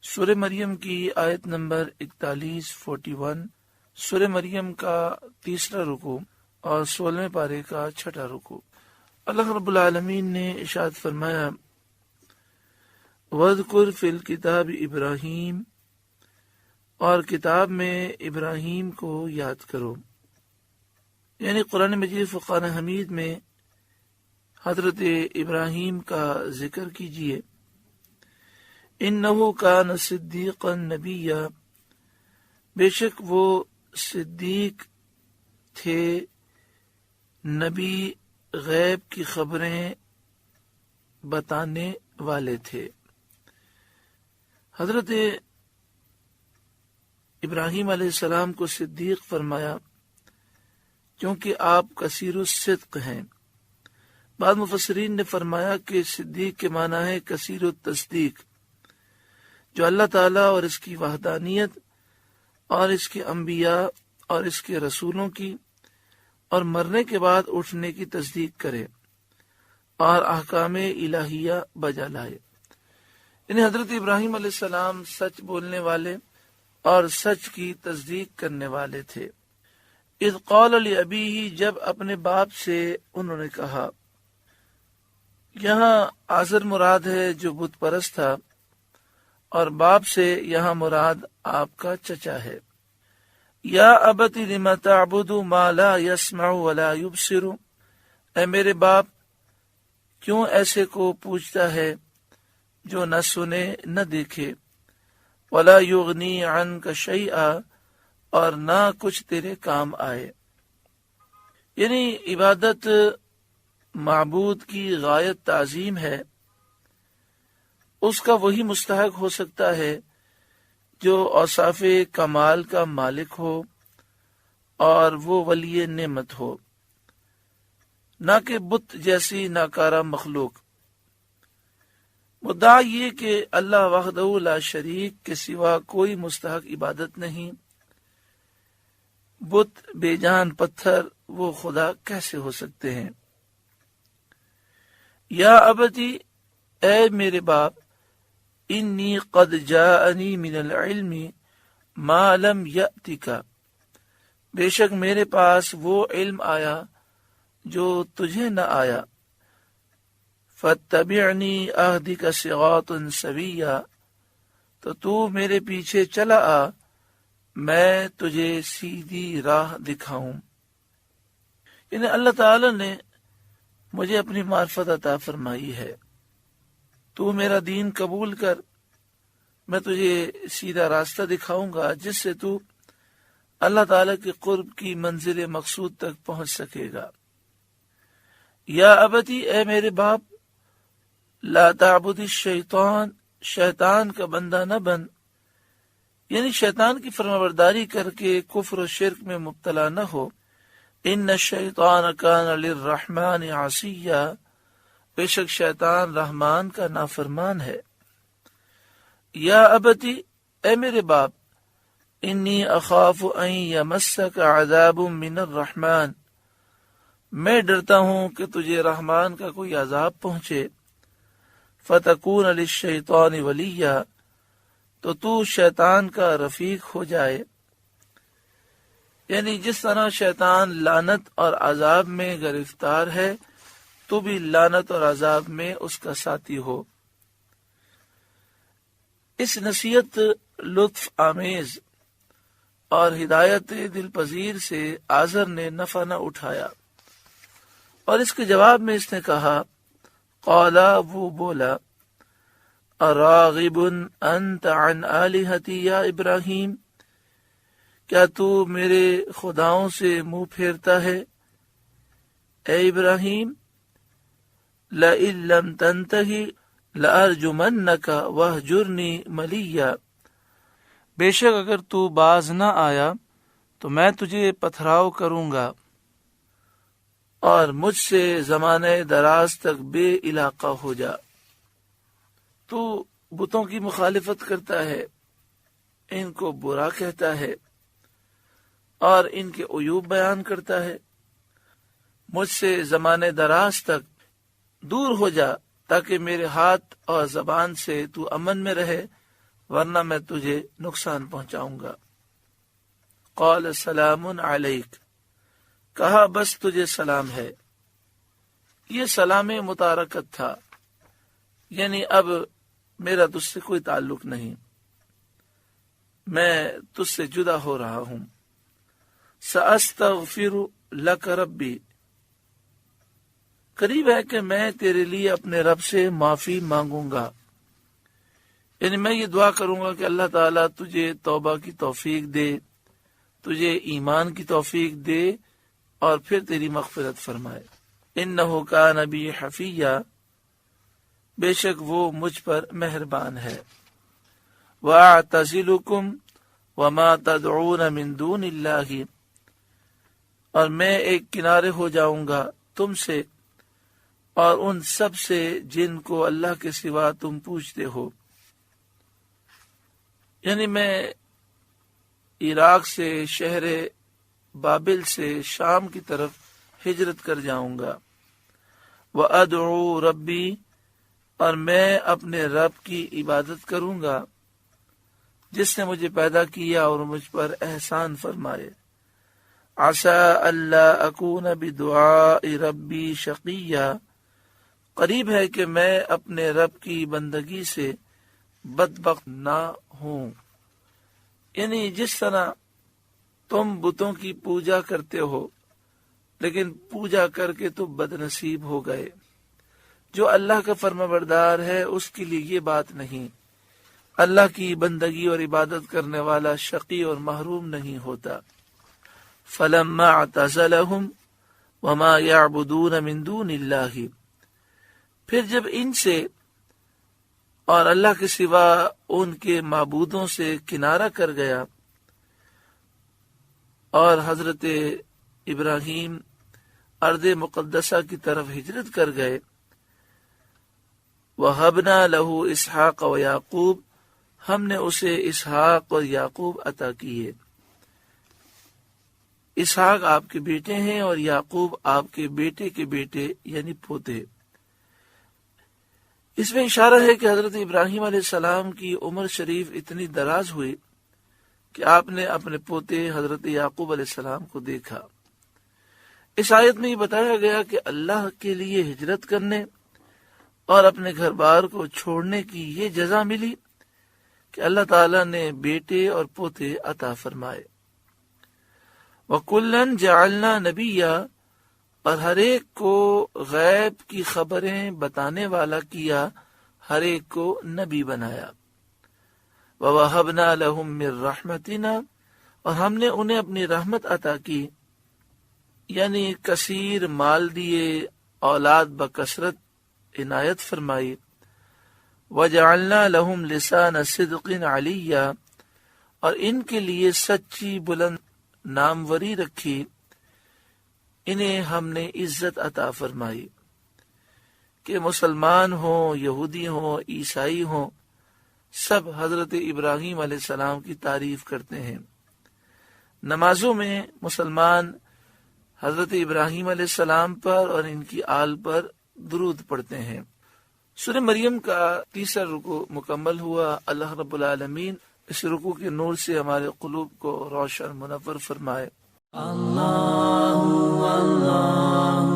سورہ مریم کی آیت نمبر 41 سورہ مریم کا تیسرا رکوع اور 16ویں پارے کا چھٹا رکوع۔ اللہ رب العالمین نے ارشاد فرمایا وَاذْكُرْ فِي الْكِتَابِ ابراہیم، اور کتاب میں ابراہیم کو یاد کرو، یعنی قرآن مجید فرقان حمید میں حضرت ابراہیم کا ذکر کیجیے۔ اِنَّهُ كَانَ صِدِّيقًا نَبِيًّا، بے شک وہ صدیق تھے، نبی، غیب کی خبریں بتانے والے تھے۔ حضرت ابراہیم علیہ السلام کو صدیق فرمایا کیونکہ آپ کثیر الصدق ہیں۔ بعض مفسرین نے فرمایا کہ صدیق کے معنی ہے کثیر التصدیق، جو اللہ تعالیٰ اور اس کی وحدانیت اور اس کے انبیاء اور اس کے رسولوں کی اور مرنے کے بعد اٹھنے کی تصدیق کرے اور احکام الہیہ بجا لائے۔ یعنی حضرت ابراہیم علیہ السلام سچ بولنے والے اور سچ کی تصدیق کرنے والے تھے۔ اذ قال لأبیہ، جب اپنے باپ سے انہوں نے کہا، یہاں آزر مراد ہے جو بت پرست تھا، اور باپ سے یہاں مراد آپ کا چچا ہے۔ یا ابت لم تعبد ما لا يسمع ولا يبصر، اے میرے باپ کیوں ایسے کو پوچھتا ہے جو نہ سنے نہ دیکھے، ولا یغنی عنک شیئا، اور نہ کچھ تیرے کام آئے۔ یعنی عبادت معبود کی غایت تعظیم ہے، اس کا وہی مستحق ہو سکتا ہے جو اوصاف کمال کا مالک ہو اور وہ ولی نعمت ہو، نہ کہ بت جیسی ناکارہ مخلوق۔ مدعا یہ کہ اللہ وحدہ لا شریک کے سوا کوئی مستحق عبادت نہیں، بت بے جان پتھر وہ خدا کیسے ہو سکتے ہیں۔ یا ابتی، اے میرے باپ، انی قد جاءنی من العلم ما لم یأتک، بے شک میرے پاس وہ علم آیا جو تجھے نہ آیا، فاتبعنی اہدک صراطا سویا، تو میرے پیچھے چلا آ، میں تجھے سیدھی راہ دکھاؤں۔ یعنی اللہ تعالی نے مجھے اپنی معرفت عطا فرمائی ہے، تو میرا دین قبول کر، میں تجھے سیدھا راستہ دکھاؤں گا جس سے تو اللہ تعالی کے قرب کی منزل مقصود تک پہنچ سکے گا۔ یا ابتی، اے میرے باپ، لا تعبد الشیطان، شیطان کا بندہ نہ بن، یعنی شیطان کی فرمانبرداری کر کے کفر و شرک میں مبتلا نہ ہو۔ ان الشیطان کان للرحمن عصیا، بے شک شیطان رحمان کا نافرمان ہے۔ یا ابتی، اے میرے باپ، انی اخاف ان یمسک عذاب من الرحمن، میں ڈرتا ہوں کہ تجھے رحمان کا کوئی عذاب پہنچے، فتکون للشیطان ولیا، تو شیطان کا رفیق ہو جائے۔ یعنی جس طرح شیطان لعنت اور عذاب میں گرفتار ہے، تو بھی لعنت اور عذاب میں اس کا ساتھی ہو۔ اس نصیحت لطف آمیز اور ہدایت دل پذیر سے آزر نے نفع نہ اٹھایا، اور اس کے جواب میں اس نے کہا، قالا، وہ بولا، اراغب انت عن آلہتی یا ابراہیم، کیا تو میرے خداؤں سے منہ پھیرتا ہے اے ابراہیم؟ لئن لم تنتہی لأرجمنک واہجرنی ملیا، بے شک اگر تو باز نہ آیا تو میں تجھے پتھراؤ کروں گا اور مجھ سے زمانے دراز تک بے علاقہ ہو جا۔ تو بتوں کی مخالفت کرتا ہے، ان کو برا کہتا ہے اور ان کے عیوب بیان کرتا ہے، مجھ سے زمانے دراز تک دور ہو جا تاکہ میرے ہاتھ اور زبان سے تو امن میں رہے، ورنہ میں تجھے نقصان پہنچاؤں گا۔ قال سلام علیک، کہا بس تجھے سلام ہے۔ یہ سلام متارکت تھا، یعنی اب میرا تجھ سے کوئی تعلق نہیں، میں تجھ سے جدا ہو رہا ہوں۔ سأستغفر لک ربی، قریب ہے کہ میں تیرے لیے اپنے رب سے معافی مانگوں گا، یعنی میں یہ دعا کروں گا کہ اللہ تعالیٰ تجھے توبہ کی توفیق دے، تجھے ایمان کی توفیق دے اور پھر تیری مغفرت فرمائے۔ انہ کان بی حفیہ، بے شک وہ مجھ پر مہربان ہے۔ وَأَعْتَزِلُكُمْ وَمَا تَدْعُونَ مِن دُونِ اللَّهِ، اور میں ایک کنارے ہو جاؤں گا تم سے اور ان سب سے جن کو اللہ کے سوا تم پوچھتے ہو، یعنی میں عراق سے، شہر بابل سے شام کی طرف ہجرت کر جاؤں گا۔ وَأَدْعُو رَبِّي، اور میں اپنے رب کی عبادت کروں گا جس نے مجھے پیدا کیا اور مجھ پر احسان فرمائے۔ عَسَىٰ أَلَّا أَكُونَ بِدُعَاءِ رَبِّي شَقِيًّا، قریب ہے کہ میں اپنے رب کی بندگی سے بدبخت نہ ہوں، یعنی جس طرح تم بتوں کی پوجا کرتے ہو لیکن پوجا کر کے تو بد نصیب ہو گئے، جو اللہ کا فرمانبردار ہے اس کے لیے یہ بات نہیں، اللہ کی بندگی اور عبادت کرنے والا شقی اور محروم نہیں ہوتا۔ فَلَمَّا اعْتَزَلَهُمْ وَمَا يَعْبُدُونَ مِن دُونِ اللَّهِ، پھر جب ان سے اور اللہ کے سوا ان کے معبودوں سے کنارہ کر گیا اور حضرت ابراہیم ارض مقدسہ کی طرف ہجرت کر گئے، وَهَبْنَا لَهُ إِسْحَاقَ وَيَعْقُوبَ، ہم نے اسے اسحاق اور یعقوب عطا کیے۔ اسحاق آپ کے بیٹے ہیں اور یعقوب آپ کے بیٹے کے بیٹے یعنی پوتے۔ اس میں اشارہ ہے کہ حضرت ابراہیم علیہ السلام کی عمر شریف اتنی دراز ہوئی کہ آپ نے اپنے پوتے حضرت یعقوب علیہ السلام کو دیکھا۔ اس آیت میں یہ بتایا گیا کہ اللہ کے لیے ہجرت کرنے اور اپنے گھر بار کو چھوڑنے کی یہ جزا ملی کہ اللہ تعالیٰ نے بیٹے اور پوتے عطا فرمائے۔ وَكُلًّا جَعَلْنَا نَبِيًّا، اور ہر ایک کو غیب کی خبریں بتانے والا کیا، ہر ایک کو نبی بنایا۔ وَوَهَبْنَا لَهُم مِّن رَّحْمَتِنَا، اور ہم نے انہیں اپنی رحمت عطا کی، یعنی کثیر مال دیے، اولاد بکثرت عنایت فرمائی۔ وَجَعَلْنَا لَهُمْ لِسَانَ صِدْقٍ عَلِيًّا، اور ان کے لیے سچی بلند ناموری رکھی، انہیں ہم نے عزت عطا فرمائی کہ مسلمان ہوں، یہودی ہوں، عیسائی ہوں، سب حضرت ابراہیم علیہ السلام کی تعریف کرتے ہیں۔ نمازوں میں مسلمان حضرت ابراہیم علیہ السلام پر اور ان کی آل پر درود پڑھتے ہیں۔ سورہ مریم کا تیسرا رکوع مکمل ہوا۔ اللہ رب العالمین اس رکوع کے نور سے ہمارے قلوب کو روشن منور فرمائے۔ اللہ اللہ